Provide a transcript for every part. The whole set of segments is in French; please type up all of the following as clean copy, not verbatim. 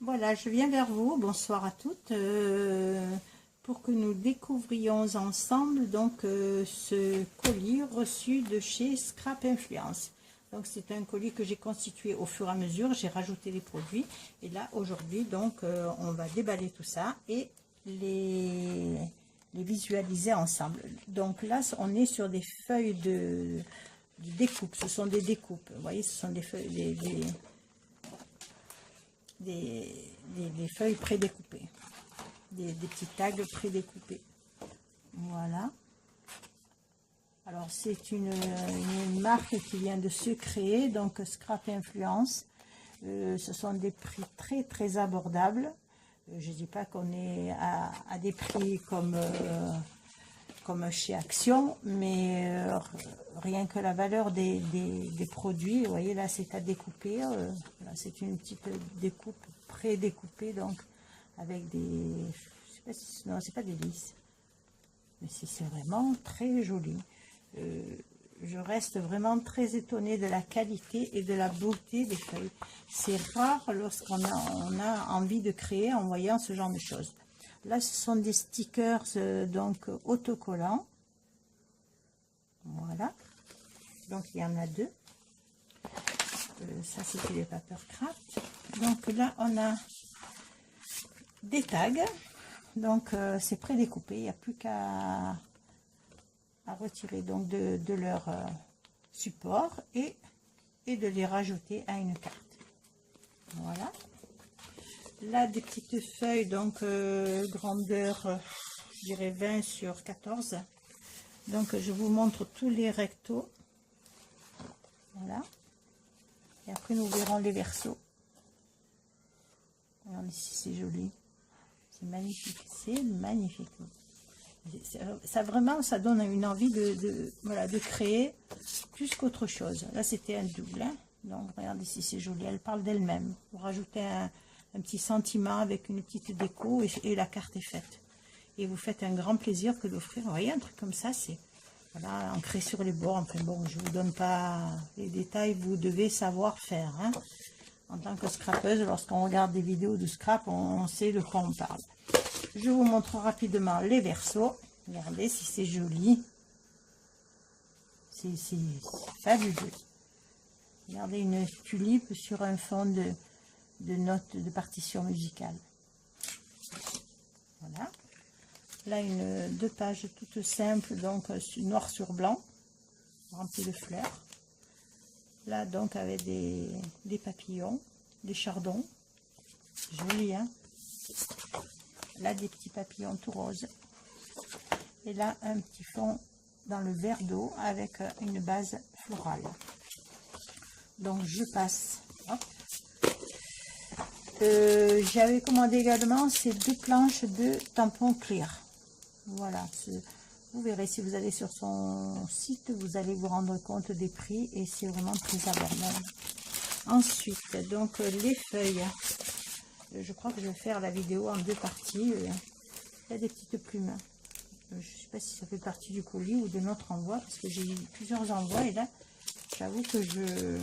Voilà, je viens vers vous, bonsoir à toutes, pour que nous découvrions ensemble donc ce colis reçu de chez Scrap Influence. Donc c'est un colis que j'ai constitué au fur et à mesure, j'ai rajouté les produits et là aujourd'hui donc on va déballer tout ça et les visualiser ensemble. Donc là on est sur des feuilles de découpe, ce sont des découpes, vous voyez, ce sont des feuilles, des feuilles prédécoupées, des petits tags prédécoupés. Voilà. Alors c'est une marque qui vient de se créer, donc Scrap Influence. Ce sont des prix très abordables. Je ne dis pas qu'on est à des prix comme chez Action, mais rien que la valeur des produits, vous voyez là c'est à découper, voilà, c'est une petite découpe pré-découpée, donc avec des, je sais pas si, non c'est pas des lisses, mais c'est vraiment très joli. Je reste vraiment très étonnée de la qualité et de la beauté des feuilles. C'est rare lorsqu'on a envie de créer en voyant ce genre de choses. Là, ce sont des stickers donc autocollants. Voilà. Donc, il y en a deux. Ça, c'était les paper craft. Donc, là, on a des tags. Donc, c'est prédécoupé. Il n'y a plus qu'à retirer donc de leur support et de les rajouter à une carte. Voilà. Là, des petites feuilles, donc grandeur, je dirais 20 sur 14. Donc, je vous montre tous les rectos. Voilà. Et après, nous verrons les versos. Regardez si c'est joli. C'est magnifique. C'est magnifique. Ça vraiment, ça donne une envie voilà, de créer plus qu'autre chose. Là, c'était un double. Hein. Donc, regardez si c'est joli. Elle parle d'elle-même. Vous rajoutez un petit sentiment avec une petite déco et la carte est faite. Et vous faites un grand plaisir que d'offrir. Vous voyez, un truc comme ça, c'est voilà, ancré sur les bords. Enfin bon, je ne vous donne pas les détails, vous devez savoir faire. Hein. En tant que scrapeuse, lorsqu'on regarde des vidéos de scrap, on sait de quoi on parle. Je vous montre rapidement les versos. Regardez si c'est joli. C'est fabuleux. Regardez une tulipe sur un fond de notes de partition musicale. Voilà. Là, deux pages toutes simples, donc noir sur blanc, remplies de fleurs. Là, donc, avec des papillons, des chardons. Joli, hein? Là, des petits papillons tout roses. Et là, un petit fond dans le verre d'eau avec une base florale. Donc, je passe. J'avais commandé également ces deux planches de tampons clear. Voilà. Vous verrez, si vous allez sur son site, vous allez vous rendre compte des prix et c'est vraiment très abordable. Ensuite, donc, les feuilles. Je crois que je vais faire la vidéo en deux parties. Il y a des petites plumes. Je ne sais pas si ça fait partie du colis ou de notre envoi, parce que j'ai eu plusieurs envois et là, j'avoue que je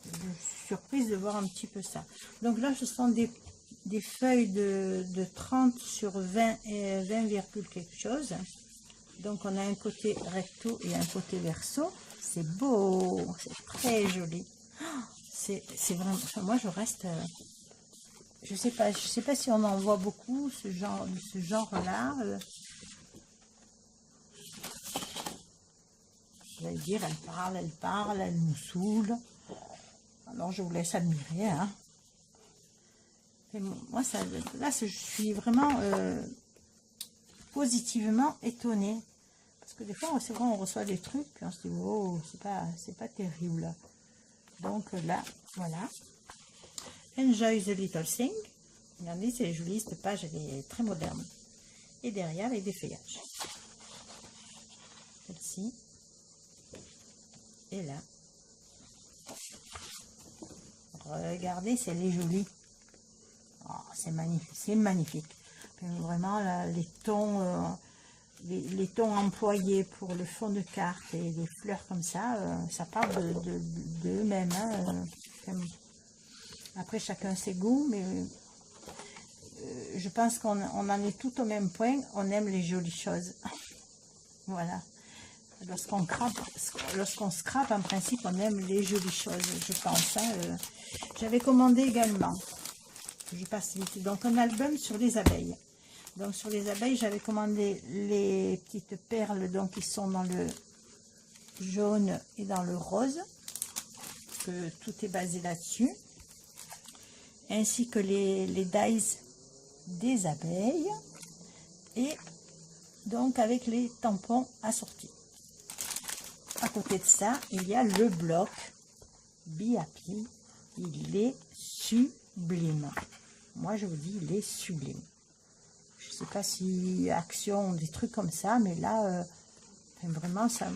suis surprise de voir un petit peu ça. Donc là, ce sont des feuilles de 30 sur 20 et 20, quelque chose. Donc on a un côté recto et un côté verso. C'est beau, c'est très joli. C'est vraiment, enfin, moi je reste... je sais pas si on en voit beaucoup ce genre là. Je vais dire, elle parle, elle nous saoule. Alors je vous laisse admirer. Hein. Et moi, là, je suis vraiment positivement étonnée. Parce que des fois, c'est vrai, on reçoit des trucs, puis on se dit, oh, c'est pas terrible. Donc là, voilà. Enjoy the little thing. Regardez, c'est joli, cette page, elle est très moderne. Et derrière, avec des feuillages. Celle-ci. Et là. Regardez, c'est elle est jolie. Oh, c'est magnifique, c'est magnifique. Vraiment, là, les tons employés pour le fond de carte et les fleurs comme ça, ça parle d'eux-mêmes. Hein, Après, chacun ses goûts, mais je pense qu'on en est tout au même point. On aime les jolies choses. Voilà. Lorsqu'on scrape, en principe, on aime les jolies choses, je pense. Hein. J'avais commandé également, je passe vite, donc un album sur les abeilles. Donc sur les abeilles, j'avais commandé les petites perles, donc qui sont dans le jaune et dans le rose, que tout est basé là-dessus, ainsi que les dies des abeilles, et donc avec les tampons assortis. À côté de ça, il y a le bloc Be Happy. Il est sublime. Moi, je vous dis, il est sublime. Je ne sais pas si Action, des trucs comme ça, mais là, vraiment, ça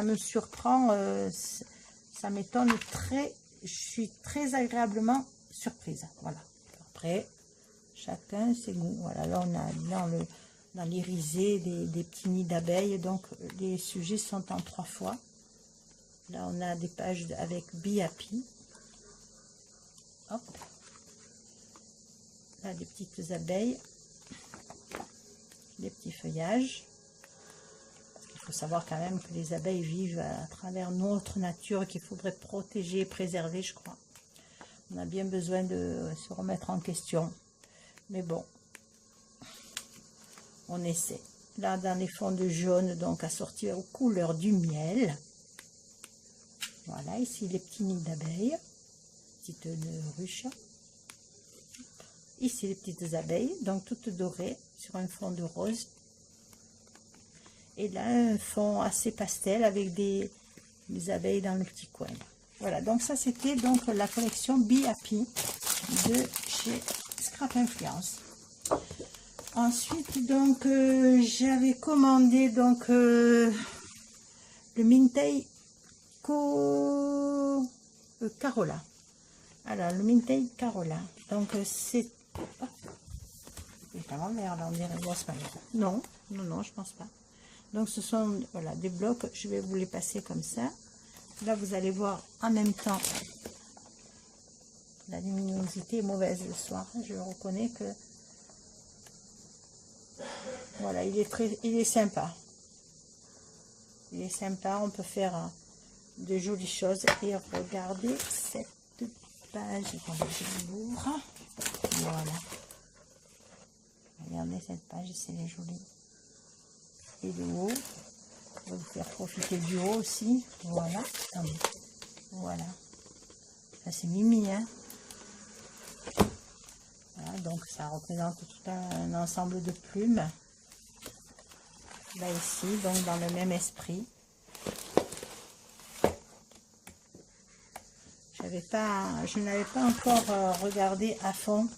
me surprend. Ça m'étonne très. Je suis très agréablement surprise. Voilà. Après, chacun ses goûts. Voilà, là, on a dans l'irisé des petits nids d'abeilles. Donc, les sujets sont en 3 fois. Là, on a des pages avec Be Happy. Hop. Là, des petites abeilles. Des petits feuillages. Il faut savoir quand même que les abeilles vivent à travers notre nature qu'il faudrait protéger et préserver, je crois. On a bien besoin de se remettre en question. Mais bon, on essaie. Là, dans les fonds de jaune, donc assortis aux couleurs du miel. Voilà, ici les petits nids d'abeilles. Petites ruches. Ici les petites abeilles, donc toutes dorées sur un fond de rose. Et là, un fond assez pastel avec des abeilles dans le petit coin. Voilà, donc ça c'était donc la collection Be Happy de chez Scrap Influence. Ensuite, donc, j'avais commandé donc le Mintei Carola. Alors, le Mintei Carola. Donc, c'est... C'est pas l'envers, là, on dirait. Bon, c'est pas grave. Non, non, non, je pense pas. Donc, ce sont, voilà, des blocs. Je vais vous les passer comme ça. Là, vous allez voir en même temps. La luminosité est mauvaise le soir. Je reconnais que... Voilà, il est sympa. Il est sympa, on peut faire de jolies choses. Et regardez cette page. Attendez, je l'ouvre. Voilà. Regardez cette page, c'est les jolies. Et le haut. On va vous faire profiter du haut aussi. Voilà. Attendez. Voilà. Ça c'est Mimi, hein. Voilà, donc ça représente tout un ensemble de plumes. Là ici, donc dans le même esprit. Je n'avais pas encore regardé à fond.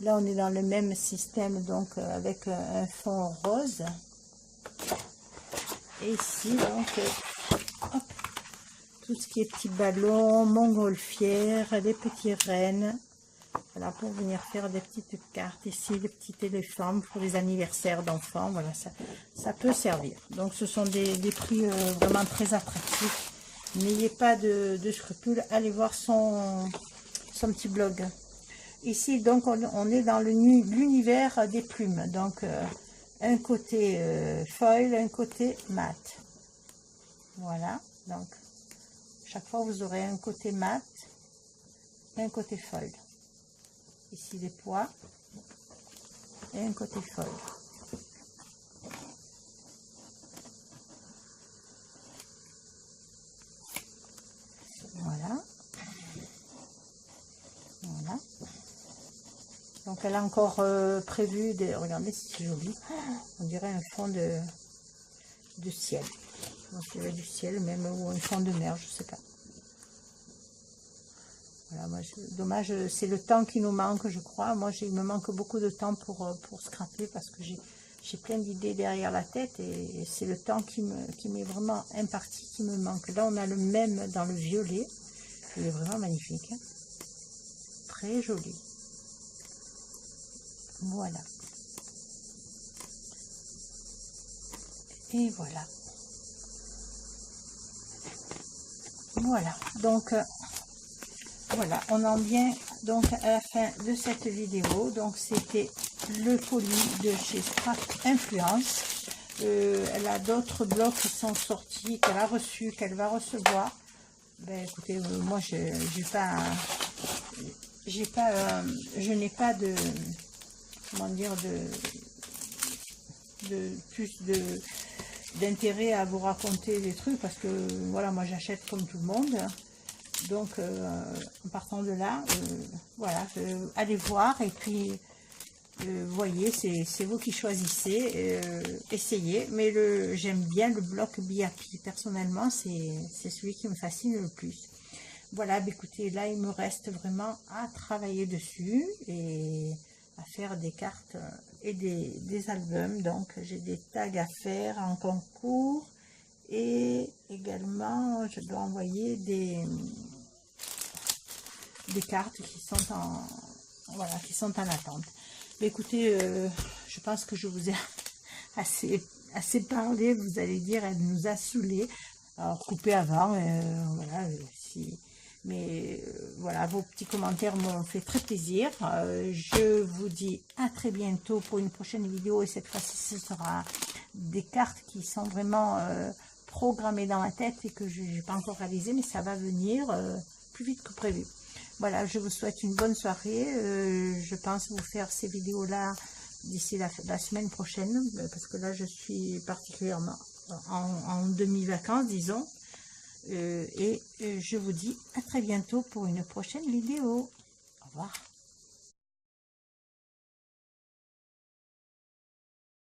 Là on est dans le même système, donc avec un fond rose. Et ici donc hop, tout ce qui est petits ballons, montgolfières, des petits rennes. Voilà, pour venir faire des petites cartes ici, des petits éléphants pour les anniversaires d'enfants. Voilà, ça peut servir. Donc, ce sont des prix vraiment très attractifs. N'ayez pas de scrupules. Allez voir son petit blog. Ici, donc, on est dans l'univers des plumes. Donc, un côté foil, un côté mat. Voilà. Donc, chaque fois, vous aurez un côté mat et un côté foil. Ici des pois et un côté foil. Voilà. Voilà. Donc elle a encore prévu de... Regardez, c'est joli. On dirait un fond de ciel. On dirait du ciel même, ou un fond de mer, je sais pas. Voilà, moi, dommage, c'est le temps qui nous manque, je crois. Moi, il me manque beaucoup de temps pour scraper parce que j'ai plein d'idées derrière la tête et c'est le temps qui m'est vraiment imparti qui me manque. Là, on a le même dans le violet. Il est vraiment magnifique. Hein. Très joli. Voilà. Et voilà. Voilà. Donc... Voilà, on en vient donc à la fin de cette vidéo. Donc c'était le colis de chez Scrap Influence. Elle a d'autres blocs qui sont sortis, qu'elle a reçus, qu'elle va recevoir. Ben écoutez, moi je n'ai pas de, comment dire, de plus d'intérêt à vous raconter des trucs, parce que voilà, moi j'achète comme tout le monde. Donc en partant de là, voilà, allez voir, et puis voyez, c'est vous qui choisissez, essayez. Mais j'aime bien le bloc BIAPI, personnellement c'est celui qui me fascine le plus. Voilà, bah, écoutez, là il me reste vraiment à travailler dessus et à faire des cartes et des albums. Donc j'ai des tags à faire en concours, et également je dois envoyer des cartes qui sont en, voilà, qui sont en attente. Mais écoutez, je pense que je vous ai assez parlé. Vous allez dire, elle nous a saoulés. Alors coupé avant, voilà, voilà, vos petits commentaires m'ont fait très plaisir. Je vous dis à très bientôt pour une prochaine vidéo, et cette fois-ci ce sera des cartes qui sont vraiment programmées dans la tête et que je n'ai pas encore réalisé, mais ça va venir plus vite que prévu. Voilà, je vous souhaite une bonne soirée. Je pense vous faire ces vidéos-là d'ici la semaine prochaine, parce que là, je suis particulièrement en demi-vacances, disons. Et je vous dis à très bientôt pour une prochaine vidéo. Au revoir.